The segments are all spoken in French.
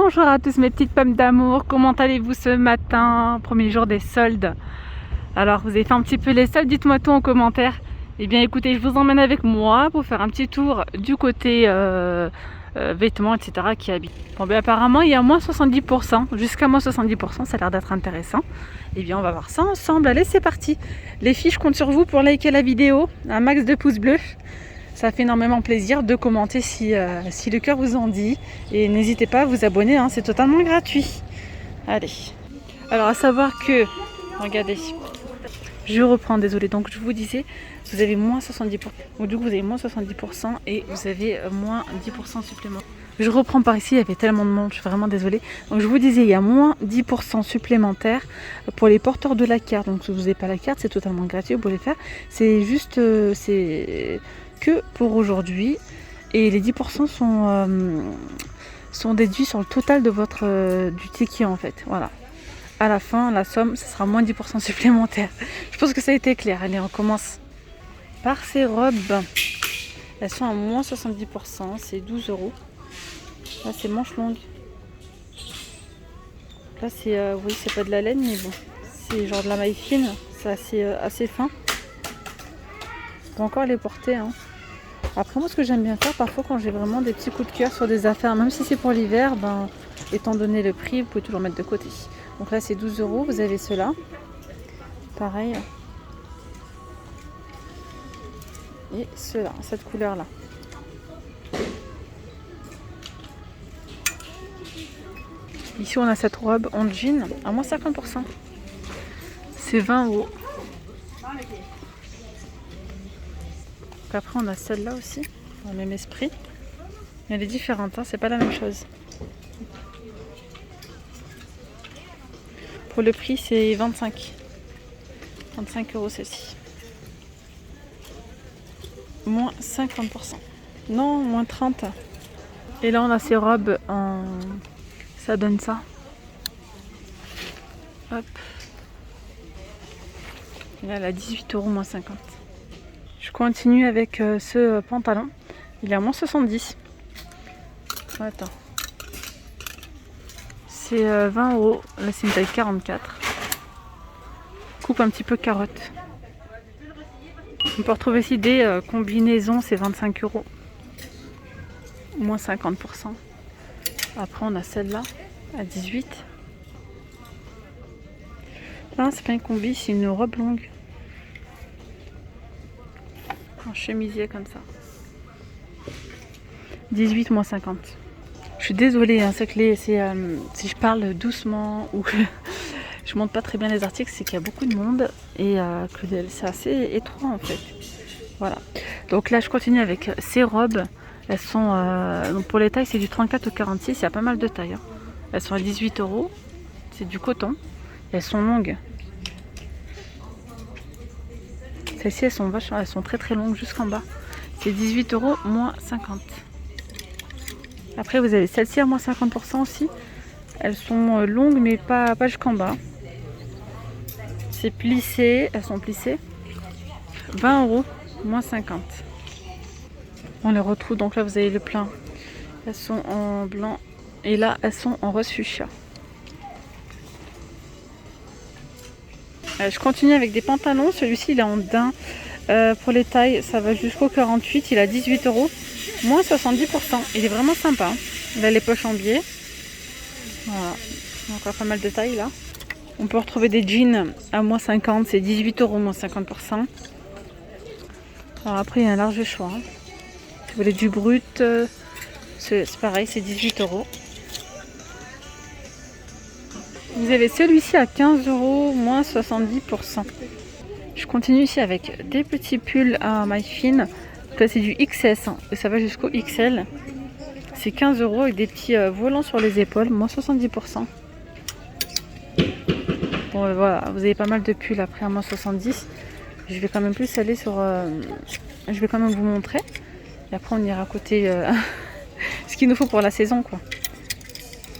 Bonjour à tous mes petites pommes d'amour, comment allez-vous ce matin, premier jour des soldes? Alors vous avez fait un petit peu les soldes, dites-moi tout en commentaire. Eh bien écoutez, je vous emmène avec moi pour faire un petit tour du côté vêtements, etc. qui habitent. Bon ben apparemment il y a moins 70%, jusqu'à moins 70%, ça a l'air d'être intéressant. Eh bien on va voir ça ensemble, allez c'est parti. Les filles, je compte sur vous pour liker la vidéo, un max de pouces bleus. Ça fait énormément plaisir de commenter si le cœur vous en dit. Et n'hésitez pas à vous abonner, hein, c'est totalement gratuit. Allez. Alors à savoir que, regardez, je reprends, désolé. Donc je vous disais, vous avez moins 70%. Donc du coup vous avez moins 70% et vous avez moins 10% supplémentaire. Je reprends par ici, il y avait tellement de monde, je suis vraiment désolée. Donc je vous disais, il y a moins 10% supplémentaire pour les porteurs de la carte. Donc si vous n'avez pas la carte, c'est totalement gratuit, vous pouvez le faire. C'est juste, c'est que pour aujourd'hui. Et les 10% sont déduits sur le total de votre du ticket en fait. Voilà. À la fin, la somme, ce sera moins 10% supplémentaire. Je pense que ça a été clair. Allez, on commence par ces robes. Elles sont à moins 70%, c'est 12 €. Là, c'est manche longue. Là, c'est, oui, c'est pas de la laine, mais bon, c'est genre de la maille fine. C'est assez fin. On peut encore les porter, hein. Après, moi, ce que j'aime bien faire, parfois, quand j'ai vraiment des petits coups de cœur sur des affaires, même si c'est pour l'hiver, ben, étant donné le prix, vous pouvez toujours mettre de côté. Donc là, c'est 12 €. Vous avez ceux-là. Pareil. Et ceux-là, cette couleur-là. Ici, on a cette robe en jean à moins 50%. C'est 20 €. Donc après, on a celle-là aussi, dans le même esprit. Elle est différente, hein, c'est pas la même chose. Pour le prix, c'est 25 € celle-ci. Moins 50%. Non, moins 30. Et là, on a ces robes en... Ça donne ça. Hop. Et là, elle a 18 € moins 50. Je continue avec ce pantalon. Il est à moins 70. Attends. C'est 20 €. Là, c'est une taille 44. Coupe un petit peu carotte. On peut retrouver aussi des combinaisons, c'est 25 €. Moins 50%. Après, on a celle-là à 18. Non, c'est pas une combi, c'est une robe longue. Un chemisier comme ça. 18 moins 50. Je suis désolée, hein, c'est que si je parle doucement ou que je montre pas très bien les articles, c'est qu'il y a beaucoup de monde et que c'est assez étroit en fait. Voilà. Donc là, je continue avec ces robes. Elles sont, donc pour les tailles, c'est du 34 au 46. Il y a pas mal de tailles, hein. Elles sont à 18 €. C'est du coton. Elles sont longues. Celles-ci, elles sont très très longues jusqu'en bas. C'est 18 € moins 50. Après, vous avez celles-ci à moins 50% aussi. Elles sont longues, mais pas jusqu'en bas. C'est plissé. Elles sont plissées. 20 € moins 50. On les retrouve. Donc là, vous avez le plein. Elles sont en blanc. Et là, elles sont en rose fuchsia. Je continue avec des pantalons. Celui-ci, il est en daim. Pour les tailles, ça va jusqu'au 48. Il a 18 €. Moins 70%. Il est vraiment sympa. Il a les poches en biais. Voilà. Encore pas mal de tailles là. On peut retrouver des jeans à moins 50. C'est 18 € moins 50%. Alors après, il y a un large choix, hein. Si vous voulez du brut, c'est pareil, c'est 18 €. Vous avez celui-ci à 15 € moins 70%. Je continue ici avec des petits pulls à maille fine. Là, c'est du XS, hein, et ça va jusqu'au XL. C'est 15 € avec des petits volants sur les épaules, moins 70%. Bon, voilà, vous avez pas mal de pulls après à moins 70. Je vais quand même plus aller sur... je vais quand même vous montrer. Et après, on ira côté ce qu'il nous faut pour la saison, quoi.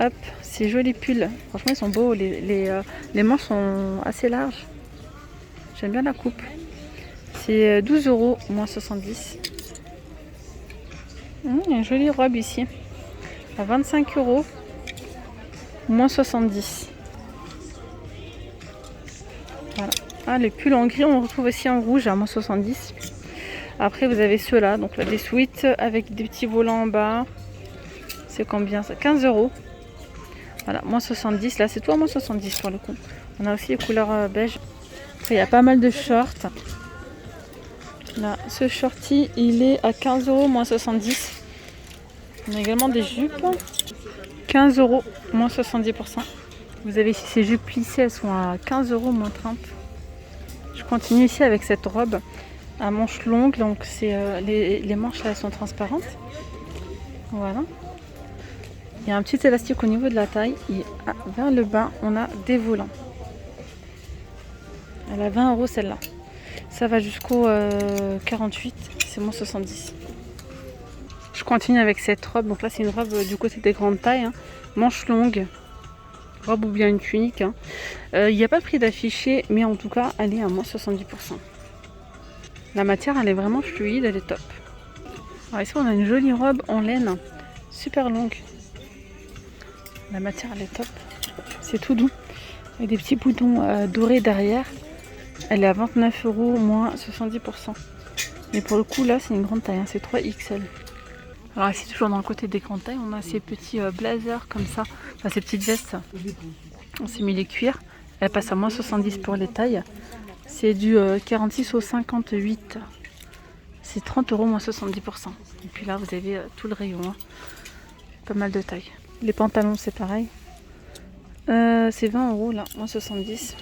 Hop, ces jolis pulls. Franchement, ils sont beaux. Les manches sont assez larges. J'aime bien la coupe. C'est 12 € moins 70. Il y a une jolie robe ici. À 25 €. moins 70. Voilà. Ah, les pulls en gris, on retrouve aussi en rouge à moins 70. Après, vous avez ceux-là, donc là, des suites avec des petits volants en bas. C'est combien ça? 15 €. Voilà, moins 70. Là, c'est tout à moins 70 pour le coup. On a aussi les couleurs beige. Après, il y a pas mal de shorts. Là, ce shorty, il est à 15 € moins 70. On a également des jupes. 15 € moins 70%. Vous avez ici ces jupes plissées, elles sont à 15 € moins 30. Je continue ici avec cette robe à manches longues. Donc, c'est les manches là, elles sont transparentes. Voilà. Il y a un petit élastique au niveau de la taille. Et vers le bas, on a des volants. Elle a 20 € celle-là. Ça va jusqu'au 48, c'est moins 70. Je continue avec cette robe. Donc là, c'est une robe du côté des grandes tailles. Hein. Manche longue. Robe ou bien une tunique. Il n'y a pas de prix d'affiché, mais en tout cas, elle est à moins 70%. La matière, elle est vraiment fluide, elle est top. Alors ici, on a une jolie robe en laine, super longue. La matière, elle est top. C'est tout doux. Avec des petits boutons dorés derrière. Elle est à 29 € moins 70%. Mais pour le coup, là, c'est une grande taille. Hein, c'est 3XL. Alors ici, toujours dans le côté des grandes tailles, on a ces petits blazers comme ça. Enfin, ces petites vestes. On s'est mis les cuirs. Elle passe à moins 70 pour les tailles. C'est du 46 au 58. C'est 30 € moins 70%. Et puis là, vous avez tout le rayon. Hein. Pas mal de tailles. Les pantalons, c'est pareil. C'est 20 € là, moins 70.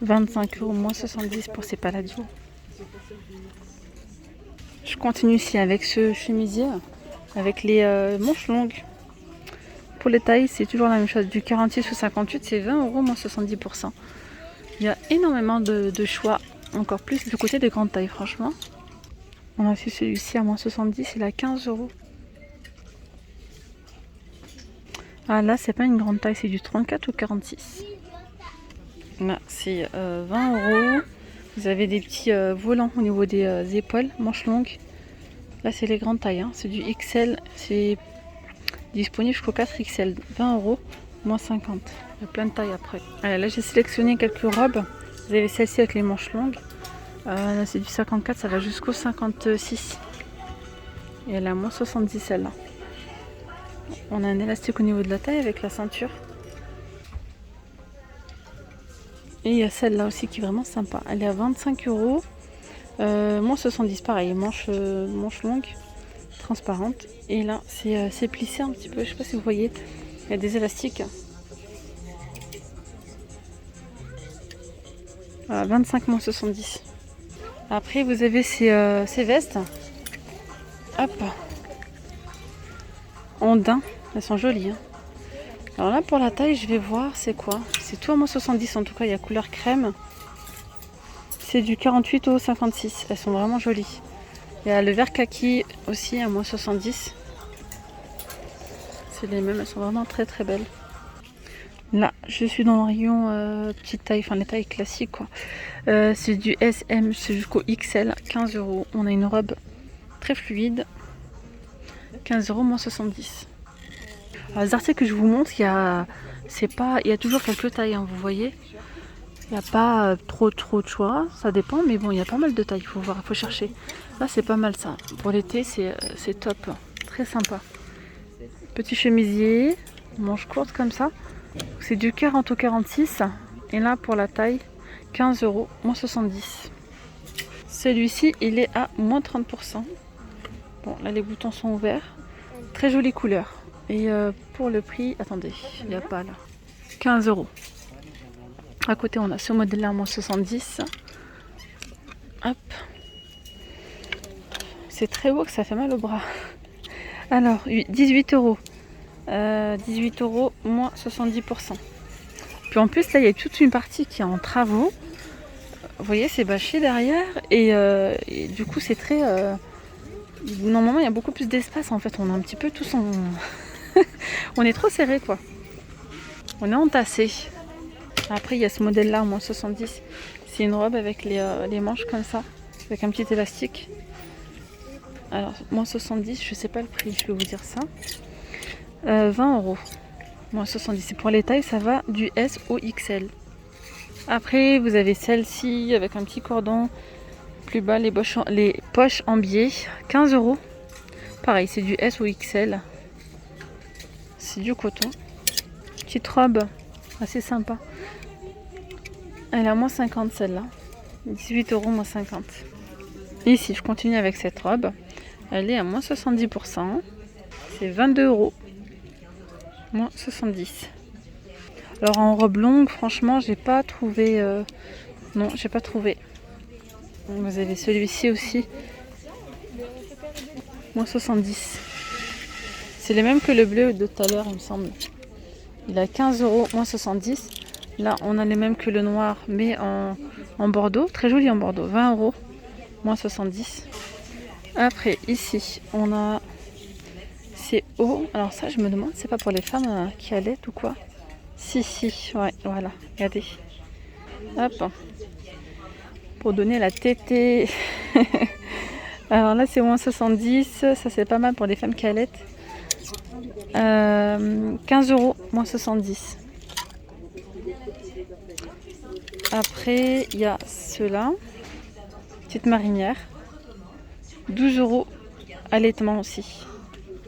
25 € moins 70 pour ces paladios. Je continue ici avec ce chemisier avec les manches longues. Pour les tailles, c'est toujours la même chose. Du 46 au 58, c'est 20 € moins 70%. Il y a énormément de choix, encore plus du côté des grandes tailles, franchement. On a aussi celui-ci à moins 70, il est à 15 €. Ah là, c'est pas une grande taille, c'est du 34 ou 46. Là, c'est 20 €. Vous avez des petits volants au niveau des épaules, manches longues. Là, c'est les grandes tailles, hein. C'est du XL, c'est disponible jusqu'au 4XL. 20 € moins 50. Il y a plein de tailles après. Allez, là, j'ai sélectionné quelques robes. Vous avez celle-ci avec les manches longues. Là, c'est du 54, ça va jusqu'au 56. Et elle est à moins 70 celle-là. On a un élastique au niveau de la taille avec la ceinture. Et il y a celle-là aussi qui est vraiment sympa. Elle est à 25 €. Moins 70, pareil, manche longue, transparente. Et là, c'est plissé un petit peu. Je sais pas si vous voyez. Il y a des élastiques. Voilà, 25 moins 70. Après, vous avez ces vestes. Hop. En daim. Elles sont jolies. Hein. Alors là, pour la taille, je vais voir c'est quoi. C'est tout à moins 70. En tout cas, il y a couleur crème. C'est du 48 au 56. Elles sont vraiment jolies. Il y a le vert kaki aussi à moins 70. C'est les mêmes. Elles sont vraiment très très belles. Là, je suis dans le rayon petite taille, enfin les tailles classiques quoi. C'est du SM, c'est jusqu'au XL, 15 €. On a une robe très fluide, 15 € moins 70. Alors, les articles que je vous montre, il y a toujours quelques tailles, hein, vous voyez. Il n'y a pas trop de choix, ça dépend, mais bon, il y a pas mal de tailles, il faut voir, il faut chercher. Là, c'est pas mal ça. Pour l'été, c'est top, très sympa. Petit chemisier, manche courte comme ça. C'est du 40 au 46. Et là, pour la taille, 15 € moins 70. Celui-ci, il est à moins 30%. Bon, là, les boutons sont ouverts. Très jolie couleur. Et pour le prix, attendez, il n'y a pas là. 15 €. À côté, on a ce modèle-là à moins 70. Hop. C'est très beau que ça fait mal au bras. Alors, 18 €. 18 € moins 70%. Puis en plus, là, il y a toute une partie qui est en travaux. Vous voyez, c'est bâché derrière. Et du coup, c'est très... Normalement, il y a beaucoup plus d'espace. En fait, on est un petit peu tous en... on est trop serré, quoi. On est entassé. Après, il y a ce modèle-là, moins 70. C'est une robe avec les manches comme ça. Avec un petit élastique. Alors, moins 70, je sais pas le prix, je vais vous dire ça. 20 euros. Moins 70. C'est pour les tailles, ça va du S au XL. Après, vous avez celle-ci avec un petit cordon. Plus bas, les poches en biais. 15 euros. Pareil, c'est du S ou XL. C'est du coton. Petite robe, assez sympa. Elle est à moins 50 celle-là. 18 euros moins 50. Ici, je continue avec cette robe. Elle est à moins 70%. C'est 22 euros. Moins 70. Alors en robe longue, franchement, j'ai pas trouvé. Non, j'ai pas trouvé. Vous avez celui-ci aussi. Moins 70. C'est les mêmes que le bleu de tout à l'heure, il me semble. Il a 15 euros, moins 70. Là, on a les mêmes que le noir, mais en bordeaux. Très joli en bordeaux. 20 euros, moins 70. Après, ici, on a... C'est haut. Alors ça, je me demande, c'est pas pour les femmes qui allaitent ou quoi? Si, ouais, voilà. Regardez. Hop. Pour donner la tétée. Alors là, c'est moins 70. Ça, c'est pas mal pour les femmes qui allaitent. 15 euros, moins 70. Après, il y a ceux-là. Petite marinière. 12 euros. Allaitement aussi.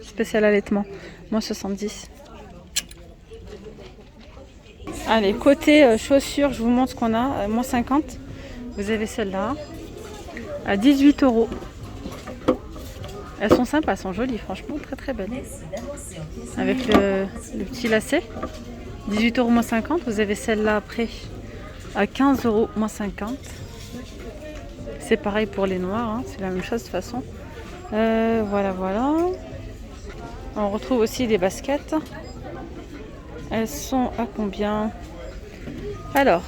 Spécial allaitement. Moins 70. Allez, côté chaussures, je vous montre ce qu'on a. Moins 50. Vous avez celle-là. À 18 euros. Elles sont sympas, elles sont jolies, franchement, très très belles. Avec le petit lacet. 18 euros moins 50. Vous avez celle-là après à 15 euros moins 50. C'est pareil pour les noirs, hein, c'est la même chose de toute façon. Voilà. On retrouve aussi des baskets. Elles sont à combien? Alors,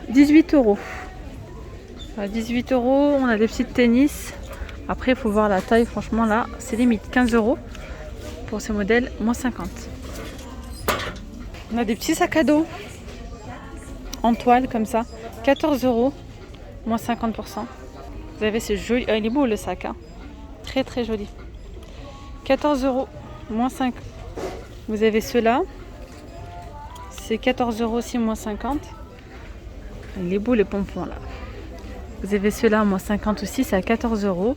18 euros. À 18 euros, on a des petites tennis. Après, il faut voir la taille. Franchement, là, c'est limite 15 euros pour ce modèle, moins 50. On a des petits sacs à dos en toile comme ça, 14 euros, moins 50%. Vous avez ce joli. Il est beau le sac, hein. Très très joli. 14 euros, moins 5. Vous avez ceux-là. C'est 14 euros aussi, moins 50. Il est beau les pompons là. Vous avez ceux-là, moins 50 aussi, c'est à 14 euros.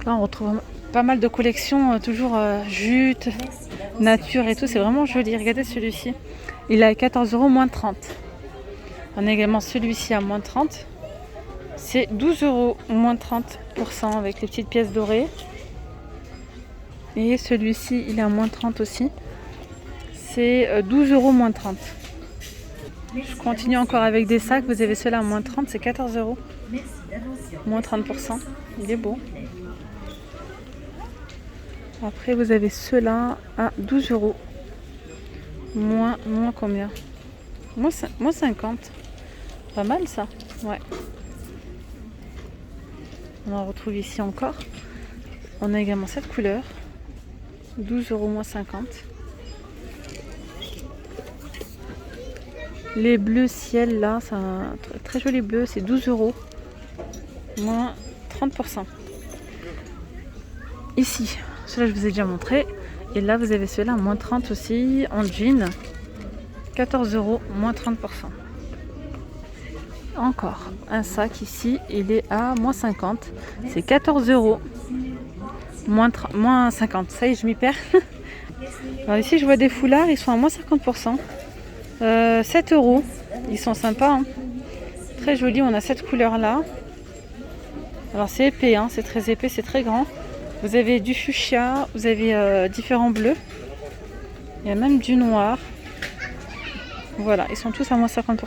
Là, on retrouve pas mal de collections, toujours jute, nature et tout. C'est vraiment joli. Regardez celui-ci. Il est à 14 euros, moins 30. On a également celui-ci à moins 30. C'est 12 euros, moins 30% avec les petites pièces dorées. Et celui-ci, il est à moins 30 aussi. C'est 12 euros, moins 30. Je continue encore avec des sacs. Vous avez ceux-là à moins 30, c'est 14 euros. Moins 30%. Il est beau. Après, vous avez ceux-là à 12 euros. Moins combien? Moins 50. Pas mal ça. Ouais. On en retrouve ici encore. On a également cette couleur. 12 euros, moins 50. Les bleus ciel là, c'est un très joli bleu, c'est 12 euros, moins 30%. Ici, cela je vous ai déjà montré. Et là vous avez ceux-là, moins 30 aussi, en jean. 14 euros, moins 30%. Encore un sac ici, il est à moins 50. C'est 14 euros, moins 50. Ça y est, je m'y perds. Alors ici je vois des foulards, ils sont à moins 50%. 7 euros, ils sont sympas, hein. Très jolis. On a cette couleur là. Alors c'est épais, hein. C'est très épais, c'est très grand. Vous avez du fuchsia, vous avez différents bleus, il y a même du noir. Voilà, ils sont tous à moins 50%.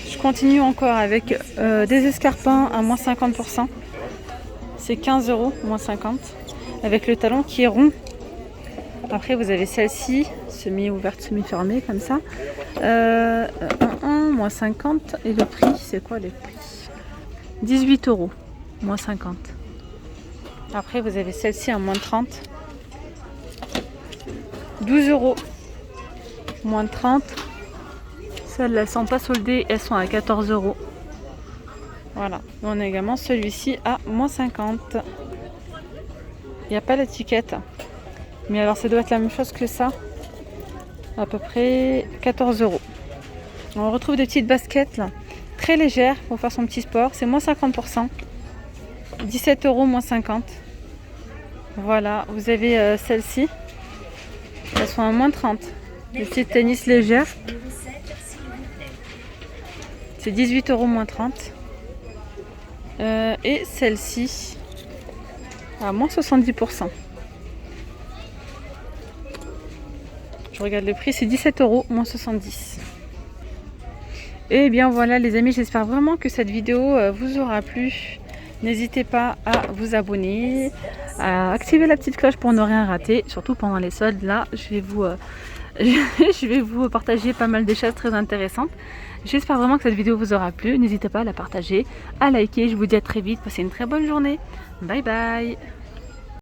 Je continue encore avec des escarpins à moins 50%. C'est 15 euros, moins 50, avec le talon qui est rond. Après vous avez celle-ci, semi-ouverte, semi-fermée comme ça. Moins 50. Et le prix, c'est quoi les prix? 18 euros, moins 50. Après vous avez celle-ci à moins 30. 12 euros, moins 30. Celles-là, elles sont pas soldées, elles sont à 14 euros. Voilà. On a également celui-ci à moins 50. Il n'y a pas l'étiquette. Mais alors ça doit être la même chose que ça. À peu près 14 euros. On retrouve des petites baskets là, très légères pour faire son petit sport. C'est moins 50%. 17 euros moins 50. Voilà, vous avez celles-ci. Elles sont à moins 30. Des petites tennis légères. C'est 18 euros moins 30. Et celle-ci à moins 70%. Je regarde le prix, c'est 17 euros moins 70. Et bien voilà les amis, j'espère vraiment que cette vidéo vous aura plu. N'hésitez pas à vous abonner, à activer la petite cloche pour ne rien rater. Surtout pendant les soldes, là, je vais vous partager pas mal de choses très intéressantes. J'espère vraiment que cette vidéo vous aura plu. N'hésitez pas à la partager, à liker. Je vous dis à très vite. Passez une très bonne journée. Bye bye.